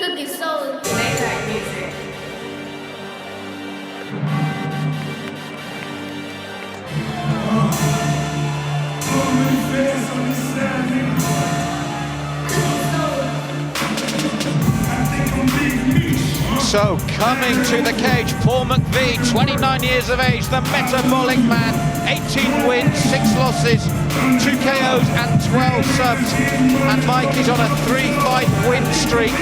Cookie soul. They like music. So, coming to the cage, Paul McVeigh, 29 years of age, the metabolic man, 18 wins, 6 losses, 2 KOs and 12 subs. And Mike is on a 3-fight win streak.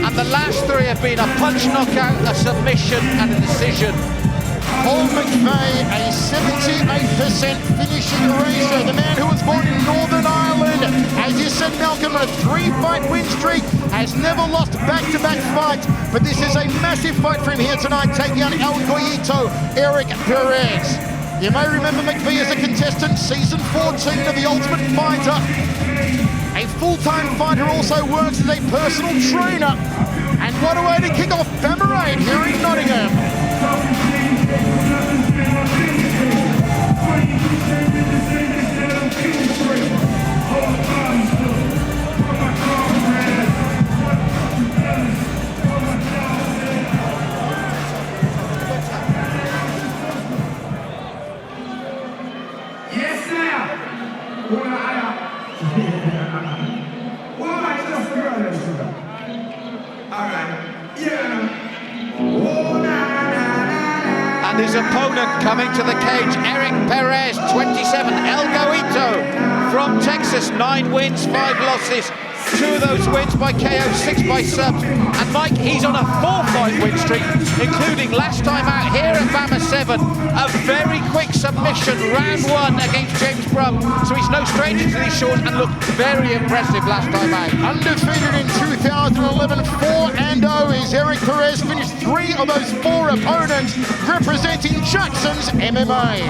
And the last 3 have been a punch knockout, a submission and a decision. Paul McVeigh, a 78% finishing ratio. The man who was born in Northern Ireland, as you said, Malcolm, a 3-fight win streak, has never lost back-to-back fights. But this is a massive fight for him here tonight, taking on El Goyito, Erik Perez. You may remember McVeigh as a contestant, season 14 of The Ultimate Fighter. A full-time fighter, also works as a personal trainer. And what a way to kick off BAMMA here in Nottingham. Yes, sir. All right. Yeah. And his opponent coming to the cage, Erik Perez, 27, El Goyito from Texas, 9 wins, 5 losses. 2 of those wins by KO, 6 by subs. And Mike, he's on a 4-fight win streak, including last time out here at BAMMA 7, a very quick submission, round 1 against James Brum. So he's no stranger to these shorts and looked very impressive last time out. Undefeated in 2011, 4-0 is Erik Perez, finished 3 of those 4 opponents, representing Jackson's MMA.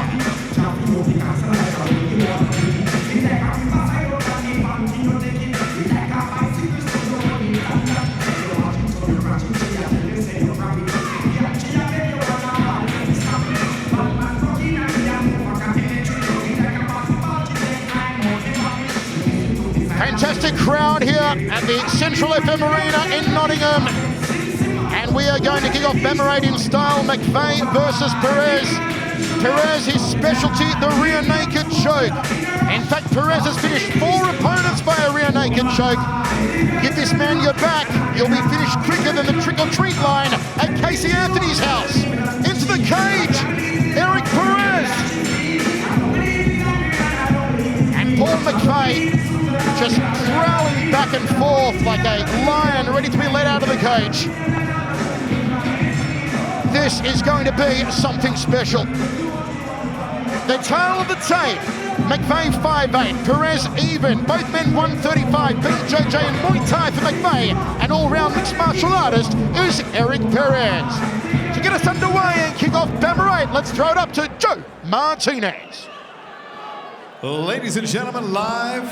Fantastic crowd here at the Central FM Arena in Nottingham. And we are going to kick off BAMMA in style, McVeigh versus Perez. Perez, his specialty, the rear naked choke. In fact, Perez has finished 4 opponents by a rear naked choke. Give this man your back, you'll be finished quicker than the trick-or-treat line at Casey Anthony's house. Into the cage, Erik Perez. And Paul McVeigh just prowling back and forth like a lion ready to be let out of the cage. This is going to be something special. The tail of the tape. McVeigh 5'8", Perez even. Both men 135, BJJ and Muay Thai for McVeigh. An all-round mixed martial artist is Erik Perez. To get us underway and kick off BAMMA 8, let's throw it up to Joe Martinez. Ladies and gentlemen, live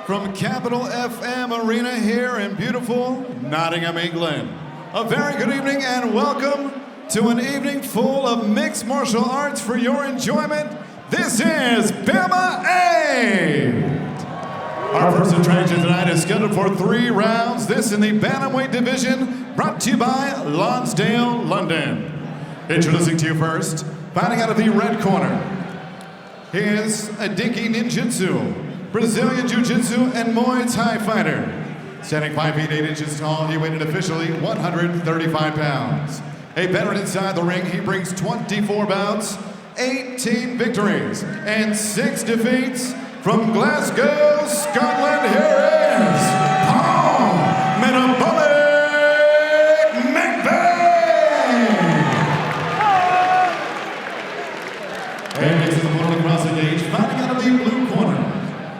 from Capital FM Arena here in beautiful Nottingham, England. A very good evening and welcome to an evening full of mixed martial arts for your enjoyment. This is BAMMA 8. Our first attraction tonight is scheduled for 3 rounds. This in the bantamweight division, brought to you by Lonsdale, London. Introducing to you first, fighting out of the red corner. He is a Dinky Ninjutsu, Brazilian Jiu-Jitsu, and Muay Thai fighter. Standing 5 feet 8 inches tall, he weighed officially 135 pounds. A veteran inside the ring, he brings 24 bouts, 18 victories, and 6 defeats. From Glasgow, Scotland, here is Paul Metabolic McVeigh! And next to the opponent across the cage, fighting out of the blue corner,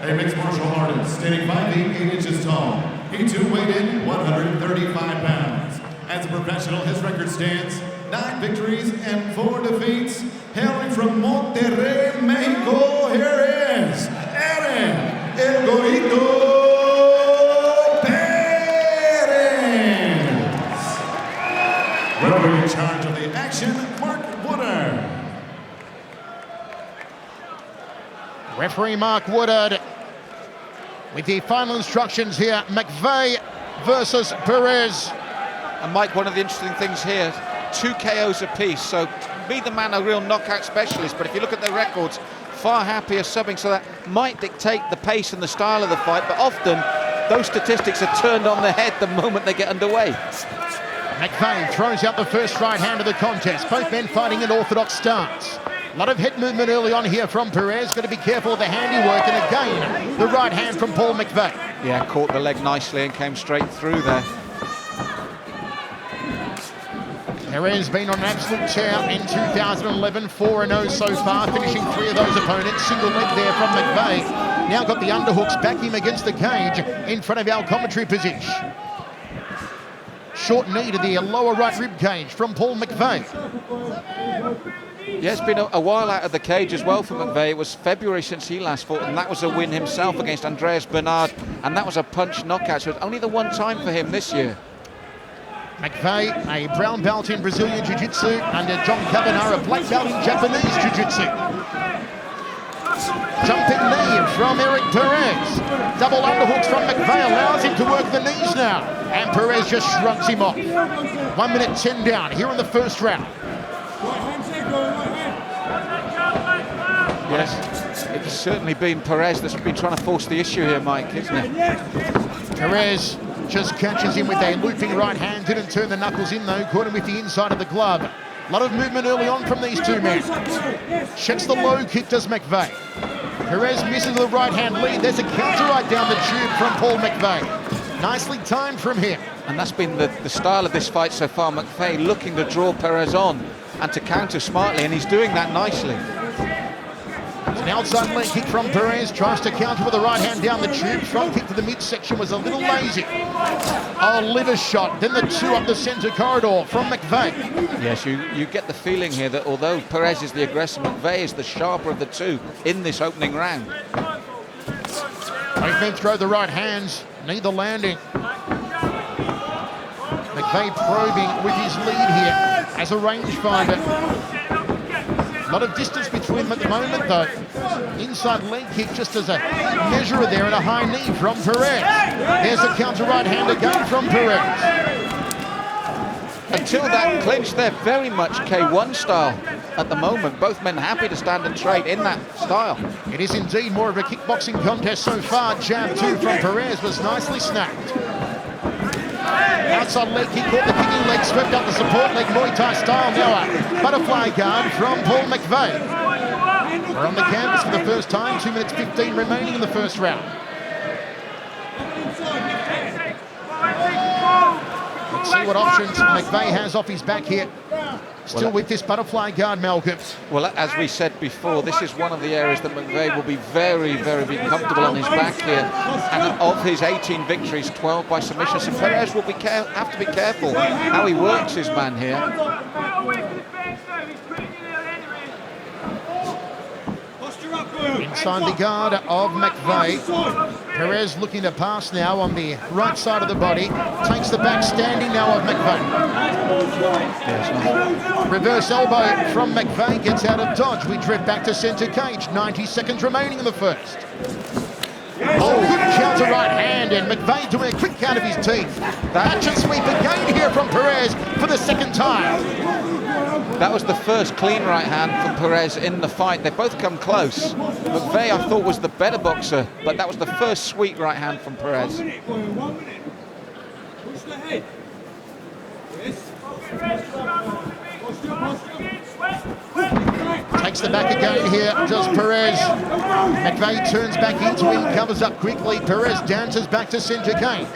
a mixed martial artist, standing 5 feet 8 inches tall. He too weighed in 135 pounds. As a professional, his record stands 9 victories and 4 defeats. Hailing from Monterrey, Mexico, here is Erik El Goyito Perez. Referee in charge of the action, Mark Woodard. Referee Mark Woodard with the final instructions here. McVeigh versus Perez. And Mike, one of the interesting things here, 2 KOs apiece, so neither man a real knockout specialist, but if you look at their records, far happier subbing, so that might dictate the pace and the style of the fight, but often those statistics are turned on their head the moment they get underway. McVeigh throws out the first right hand of the contest. Both men fighting an orthodox stance. A lot of head movement early on here from Perez. Got to be careful of the handiwork, and again, the right hand from Paul McVeigh. Yeah, caught the leg nicely and came straight through there. Perez been on an absolute tear in 2011, 4-0 so far, finishing 3 of those opponents. Single leg there from McVeigh. Now got the underhooks back him against the cage in front of our commentary position. Short knee to the lower right rib cage from Paul McVeigh. Yeah, it's been a while out of the cage as well for McVeigh. It was February since he last fought, and that was a win himself against Andreas Bernard, and that was a punch knockout, so it's only the one time for him this year. McVeigh, a brown belt in Brazilian Jiu-Jitsu, under John Kavanagh, a black belt in Japanese Jiu-Jitsu. Jumping knee from Erik Perez. Double underhooks from McVeigh allows him to work the knees now. And Perez just shrugs him off. 1 minute 10 down here in the first round. Yes, it's certainly been Perez that's been trying to force the issue here, Mike, isn't it? Perez just catches him with a looping right hand. Didn't turn the knuckles in though, caught him with the inside of the glove. A lot of movement early on from these two men. Checks the low kick, does McVeigh. Perez misses the right hand lead. There's a counter right down the tube from Paul McVeigh. Nicely timed from him. And that's been the style of this fight so far. McVeigh looking to draw Perez on and to counter smartly, and he's doing that nicely. It's an outside leg kick from Perez. Tries to counter with the right hand down the tube. Front kick to the midsection was a little lazy. Oh, liver shot. Then the 2 up the centre corridor from McVeigh. Yes, you get the feeling here that although Perez is the aggressor, McVeigh is the sharper of the 2 in this opening round. Both men throw the right hands, neither landing. McVeigh probing with his lead here as a rangefinder. A lot of distance between them at the moment though. Inside leg kick just as a measurer there, and a high knee from Perez. There's a counter right hand again from Perez. Until that clinch, they're very much K1 style at the moment. Both men happy to stand and trade in that style. It is indeed more of a kickboxing contest so far. Jab 2 from Perez was nicely snapped. Outside leg kick, caught the kicking leg, swept up the support leg, Muay Thai style. Now a butterfly guard from Paul McVeigh. We're on the canvas for the first time, 2 minutes 15 remaining in the first round. Let's see what options McVeigh has off his back here. Still with this butterfly guard, Malcolm. Well, as we said before, this is one of the areas that McVeigh will be very, very comfortable on his back here. And of his 18 victories, 12 by submission. So Perez will have to be careful how he works his man here. Inside the guard of McVeigh. Perez looking to pass now on the right side of the body. Takes the back standing now of McVeigh. Reverse elbow from McVeigh, gets out of dodge. We drift back to centre cage. 90 seconds remaining in the first. Oh, good counter right hand, and McVeigh doing a quick count of his teeth. Catch and sweep again here from Perez for the second time. That was the first clean right hand from Perez in the fight. They both come close. McVeigh, I thought, was the better boxer, but that was the first sweet right hand from Perez. Takes the back again here, does Perez. McVeigh turns back into him, covers up quickly. Perez dances back to centre cage.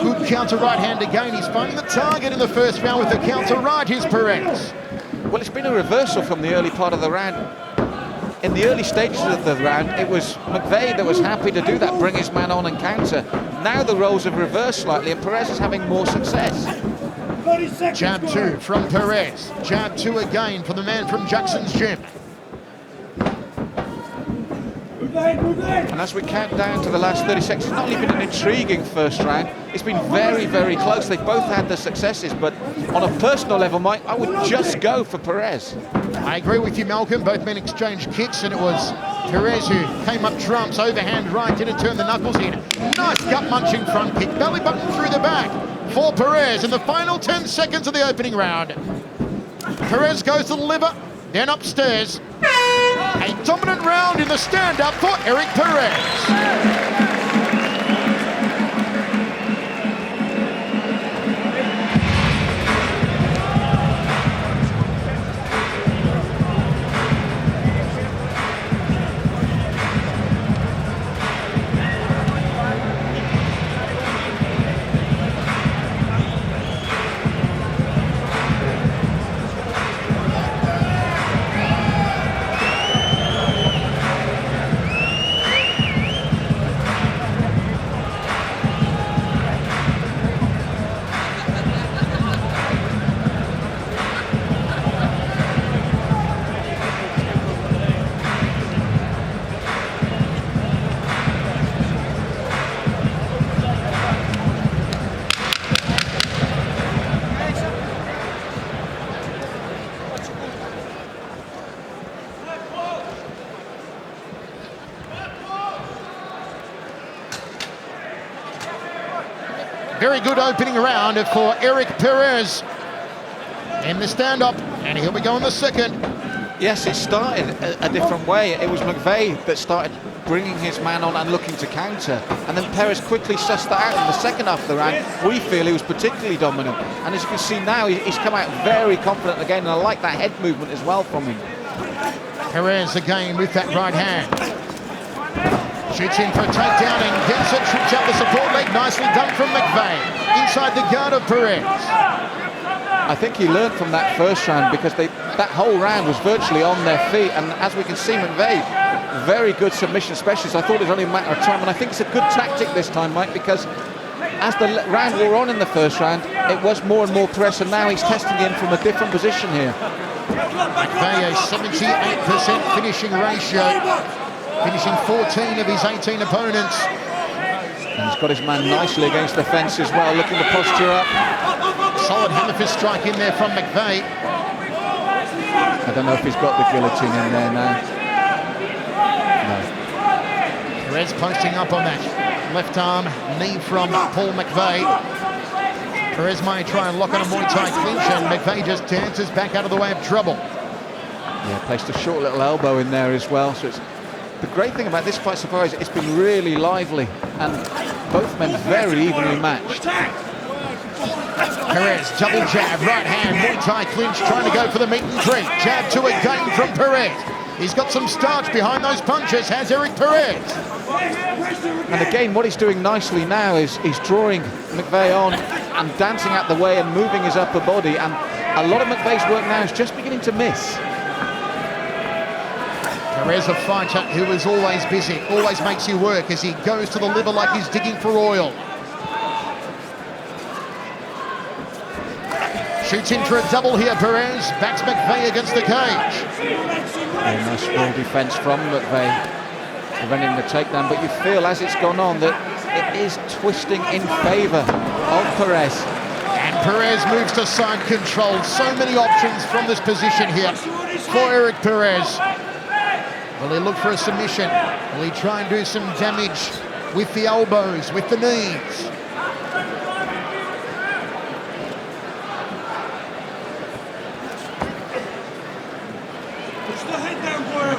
Good counter right hand again. He's finding the target in the first round with the counter right. Here's Perez. Well, it's been a reversal from the early part of the round. In the early stages of the round, it was McVeigh that was happy to do that, bring his man on and counter. Now the roles have reversed slightly, and Perez is having more success. Jab 2 from Perez. Jab 2 again for the man from Jackson's gym. And as we count down to the last 30 seconds, it's not only been an intriguing first round, it's been very, very close. They've both had their successes, but on a personal level, Mike, I would just go for Perez. I agree with you, Malcolm. Both men exchanged kicks, and it was Perez who came up trumps. Overhand right, didn't turn the knuckles in. Nice gut-munching front kick. Belly button through the back for Perez in the final 10 seconds of the opening round. Perez goes to the liver, then upstairs. A dominant round in the stand-up for Erik Perez. Very good opening round for Erik Perez in the stand-up, and here we go in the second. Yes, it started a different way. It was McVeigh that started bringing his man on and looking to counter, and then Perez quickly sussed that out in the second half of the round. We feel he was particularly dominant, and as you can see now, he's come out very confident again, and I like that head movement as well from him. Perez again with that right hand. Shoots in for a takedown and gets it, trips out the support leg. Nicely done from McVeigh. Inside the guard of Perez. I think he learned from that first round because that whole round was virtually on their feet. And as we can see, McVeigh, very good submission specialist. I thought it was only a matter of time. And I think it's a good tactic this time, Mike, because as the round wore on in the first round, it was more and more Perez. And now he's testing in from a different position here. McVeigh, a 78% finishing ratio. Finishing 14 of his 18 opponents. And he's got his man nicely against the fence as well, looking to posture up. Solid hammer fist strike in there from McVeigh. I don't know if he's got the guillotine in there now. No. Perez posting up on that left arm knee from Paul McVeigh. Perez may try and lock on a Muay Thai clinch, and McVeigh just dances back out of the way of trouble. Yeah, placed a short little elbow in there as well, so it's... The great thing about this fight so far is it's been really lively and both men very evenly matched. Perez, double jab, right hand, Muay Thai clinch, trying to go for the meet and greet. Jab to again from Perez. He's got some starch behind those punches, has Erik Perez. And again, what he's doing nicely now is he's drawing McVeigh on and dancing out the way and moving his upper body. And a lot of McVeigh's work now is just beginning to miss. Perez, a fighter who is always busy, always makes you work as he goes to the liver like he's digging for oil. Shoots in for a double here, Perez. Backs McVeigh against the cage. A nice small defence from McVeigh, preventing the takedown. But you feel as it's gone on that it is twisting in favour of Perez. And Perez moves to side control. So many options from this position here for Erik Perez. Will he look for a submission? Will he try and do some damage with the elbows, with the knees?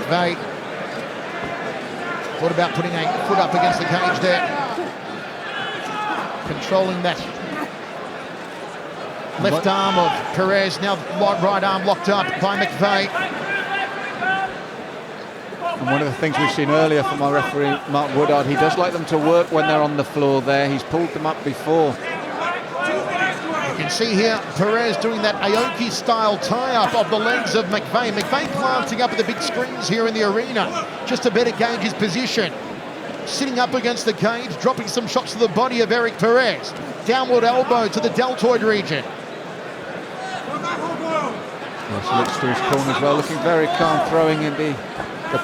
McVeigh thought about putting a foot up against the cage there. Controlling that left arm of Perez. Now right arm locked up by McVeigh. And one of the things we've seen earlier from our referee, Mark Woodard, he does like them to work when they're on the floor there. He's pulled them up before. You can see here Perez doing that Aoki-style tie-up of the legs of McVeigh. McVeigh planting up at the big screens here in the arena, just to better gauge his position. Sitting up against the cage, dropping some shots to the body of Erik Perez. Downward elbow to the deltoid region. Yes, looks to his corner as well, looking very calm, throwing in the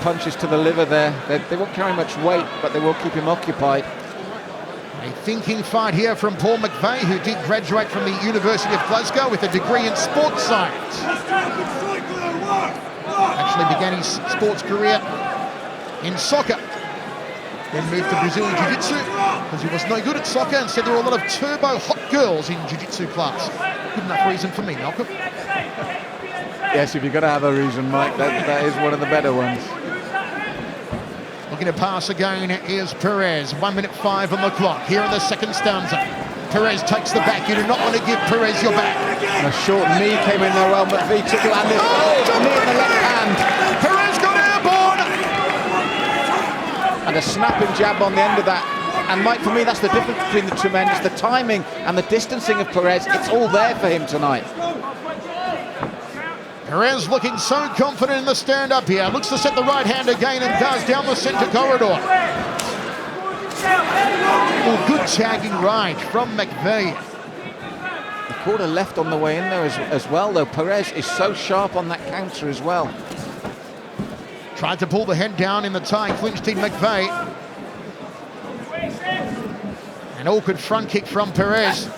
punches to the liver there. They won't carry much weight, but they will keep him occupied. A thinking fight here from Paul McVeigh, who did graduate from the University of Glasgow with a degree in sports science. Actually began his sports career in soccer. Then moved to Brazilian Jiu-Jitsu because he was no good at soccer and said there were a lot of turbo hot girls in Jiu-Jitsu class. Good enough reason for me, Malcolm. Yes, if you're going to have a reason, Mike, that is one of the better ones. Looking to pass again is Perez. 1 minute 5 on the clock here in the second stanza. Perez takes the back. You do not want to give Perez your back. And a short knee came in there well, McVeigh took it and knee in the left hand. Perez got airborne! And a snapping jab on the end of that. And Mike, for me, that's the difference between the two men. It's the timing and the distancing of Perez. It's all there for him tonight. Perez looking so confident in the stand-up here. Looks to set the right hand again and does down the centre corridor. Oh, good tagging right from McVeigh. The quarter left on the way in there as well, though. Perez is so sharp on that counter as well. Tried to pull the head down in the tie, clinched in McVeigh. An awkward front kick from Perez.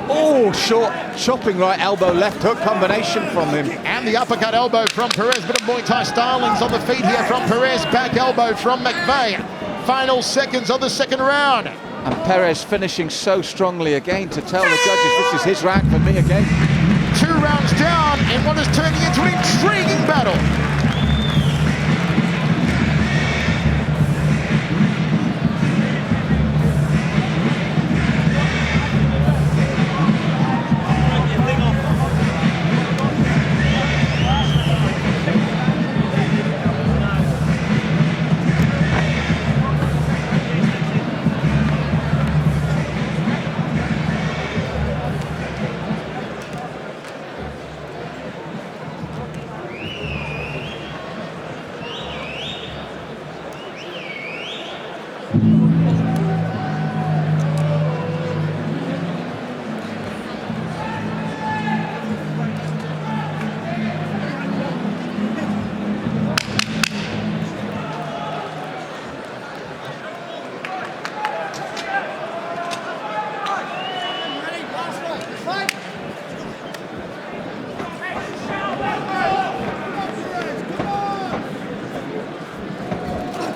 Oh, short chopping right elbow, left hook combination from him. And the uppercut elbow from Perez. Bit of Muay Thai stylings on the feet here from Perez. Back elbow from McVeigh. Final seconds of the second round. And Perez finishing so strongly again to tell the judges this is his round for me again. 2 rounds down in what is turning into an intriguing battle.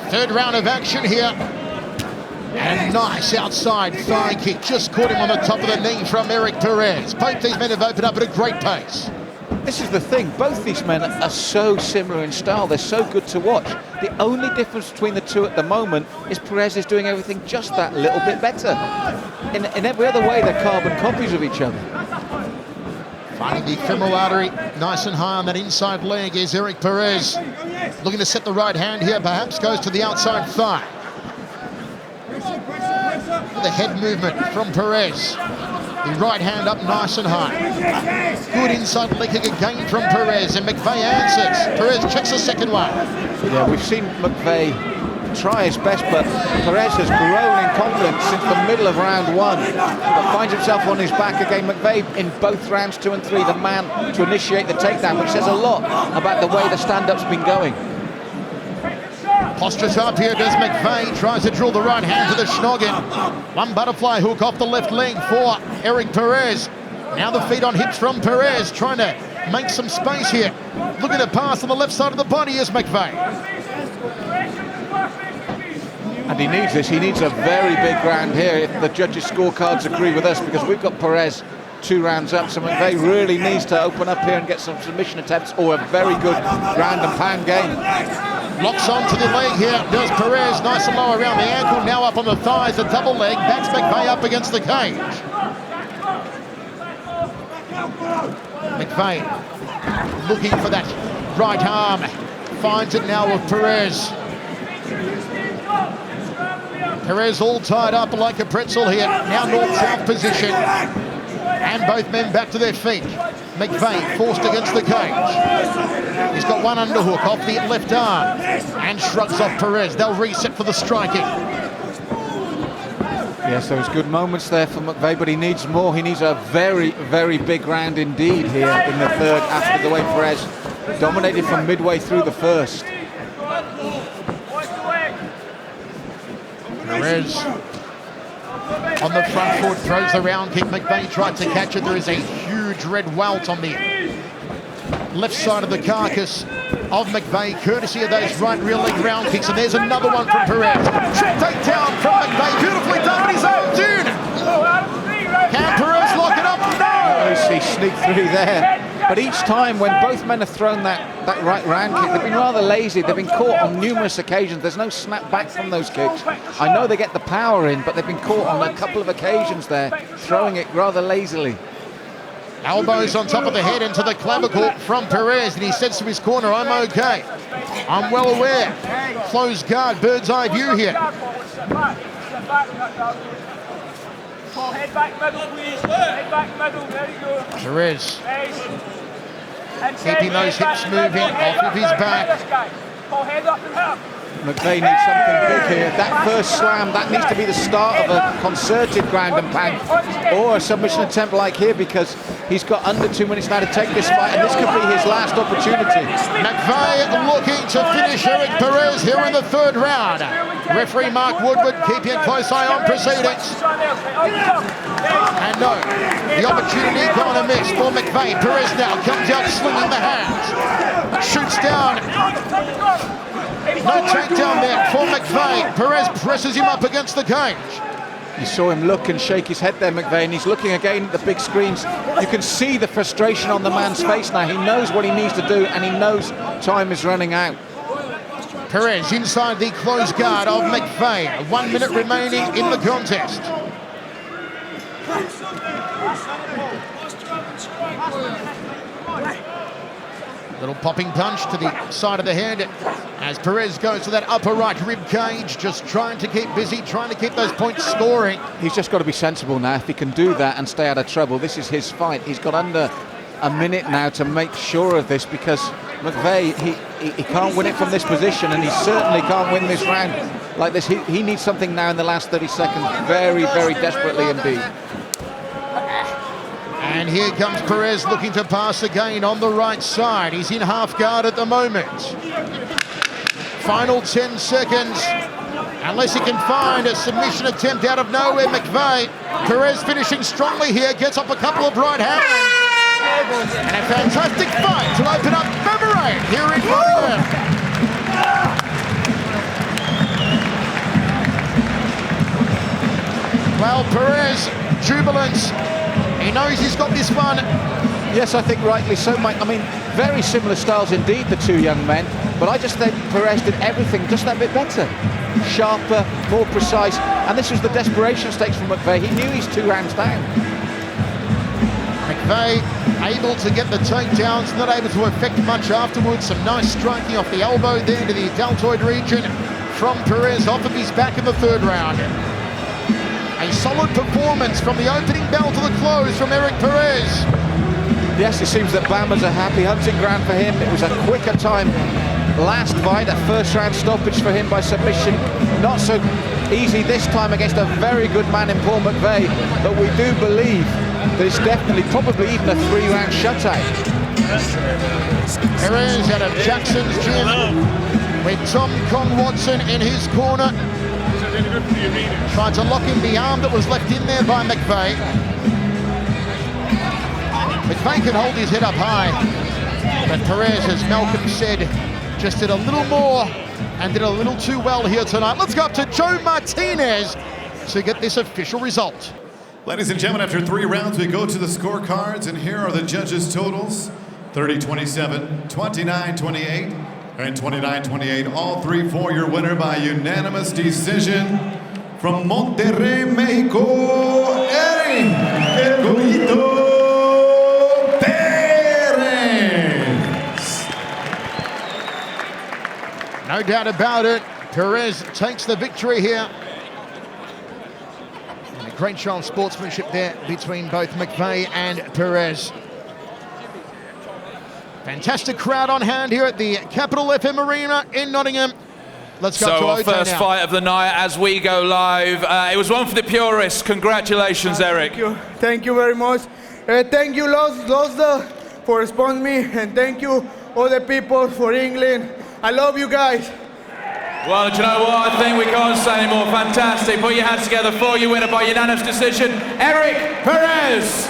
Third round of action here. And a nice outside thigh kick. Just caught him on the top of the knee from Erik Perez. Both these men have opened up at a great pace. This is the thing, both these men are so similar in style, they're so good to watch. The only difference between the two at the moment is Perez is doing everything just that little bit better. In every other way, they're carbon copies of each other. Finding the femoral artery nice and high on that inside leg is Erik Perez. Looking to set the right hand here, perhaps goes to the outside thigh. The head movement from Perez. The right hand up nice and high. Good inside leg kick again from Perez, and McVeigh answers. Perez checks the second one. Yeah, we've seen McVeigh try his best, but Perez has grown in confidence since the middle of round 1, but finds himself on his back again. McVeigh in both rounds 2 and 3, the man to initiate the takedown, which says a lot about the way the stand-up's been going. Postures up here, does McVeigh, tries to drill the right hand to the schnoggin. One butterfly hook off the left leg for Erik Perez. Now the feet on hips from Perez, trying to make some space here. Looking to pass on the left side of the body is McVeigh. And he needs this, he needs a very big round here if the judges' scorecards agree with us, because we've got Perez 2 rounds up, so McVeigh really needs to open up here and get some submission attempts or a very good ground and pound game. Locks onto the leg here, does Perez, nice and low around the ankle, now up on the thighs, a double leg, backs McVeigh up against the cage. McVeigh looking for that right arm, finds it now with Perez. Perez all tied up like a pretzel here, now north-south position. And both men back to their feet. McVeigh forced against the cage. He's got one underhook off the left arm and shrugs off Perez. They'll reset for the striking. Yes, there was good moments there for McVeigh, but he needs more. He needs a very, very big round indeed here in the third after the way Perez dominated from midway through the first. Perez on the front foot, throws the round kick. McVeigh tried to catch it. There is a huge red welt on the left side of the carcass of McVeigh, courtesy of those right rear leg round kicks. And there's another one from Perez. Takedown from McVeigh, beautifully done, but he's out soon. Can Perez lock it up? No! He sneaked through there. But each time when both men have thrown that right round kick, they've been rather lazy. They've been caught on numerous occasions. There's no snap back from those kicks. I know they get the power in, but they've been caught on a couple of occasions there, throwing it rather lazily. Elbows on top of the head into the clavicle from Perez, and he says to his corner, I'm okay. I'm well aware. Closed guard, bird's eye view here. Head back middle, please. Head back middle, very good. Perez keeping those hips moving off of his back. Head up and up. McVeigh needs something big here. That first slam, that needs to be the start of a concerted ground and pound or a submission attempt like here, because he's got under 2 minutes now to take this fight, and this could be his last opportunity. McVeigh looking to finish Erik Perez here in the third round. Referee Mark Woodward keeping a close eye on proceedings. And no, the opportunity gone amiss for McVeigh. Perez now comes out swinging the hands. Shoots down. No takedown there for McVeigh. Perez presses him up against the cage. You saw him look and shake his head there, McVeigh, and he's looking again at the big screens. You can see the frustration on the man's face now. He knows what he needs to do, and he knows time is running out. Perez inside the closed guard of McVeigh. 1 minute remaining in the contest. Little popping punch to the side of the head as Perez goes to that upper right rib cage, just trying to keep busy, trying to keep those points scoring. He's just got to be sensible now. If he can do that and stay out of trouble, this is his fight. He's got under a minute now to make sure of this, because McVeigh, he can't win it from this position, and he certainly can't win this round like this. He needs something now in the last 30 seconds, very, very desperately indeed. And here comes Perez looking to pass again on the right side. He's in half guard at the moment. Final 10 seconds. Unless he can find a submission attempt out of nowhere, McVeigh. Perez finishing strongly here, gets up a couple of right hands. And a fantastic fight to open up BAMMA here in Nottingham. Well, Perez, jubilant. He knows he's got this one. Yes, I think rightly so, Mike. I mean, very similar styles indeed, the two young men, but I just think Perez did everything just that bit better. Sharper, more precise, and this was the desperation stakes from McVeigh. He knew he's 2 rounds down. McVeigh able to get the takedowns, not able to affect much afterwards. Some nice striking off the elbow there to the deltoid region from Perez off of his back in the third round. A solid performance from the opening bell to the close from Erik Perez. Yes, it seems that BAMMA's a happy hunting ground for him. It was a quicker time last fight, a first round stoppage for him by submission. Not so easy this time against a very good man in Paul McVeigh, but we do believe that it's definitely, probably even a 3-round shutout. Perez out of Jackson's gym with Tom Watson in his corner. Tried to lock in the arm that was left in there by McVeigh. McVeigh can hold his head up high, but Perez, as Malcolm said, just did a little more and did a little too well here tonight. Let's go up to Joe Martinez to get this official result. Ladies and gentlemen, after 3 rounds, we go to the scorecards, and here are the judges' totals. 30-27, 29-28, and 29-28. All 3 for your winner by unanimous decision. From Monterrey, Mexico, Erik Perez. No doubt about it, Perez takes the victory here. And a great show of sportsmanship there between both McVeigh and Perez. Fantastic crowd on hand here at the Capital FM Arena in Nottingham. Let's go to our Ojo first now. fight of the night as we go live. It was one for the purists. Congratulations, Erik. Thank you very much. Thank you, Losda, for sponsoring me, and thank you all the people for England. I love you guys. Well, do you know what? I think we can't say anymore. Fantastic. Put your hands together for your winner by unanimous decision, Erik Perez.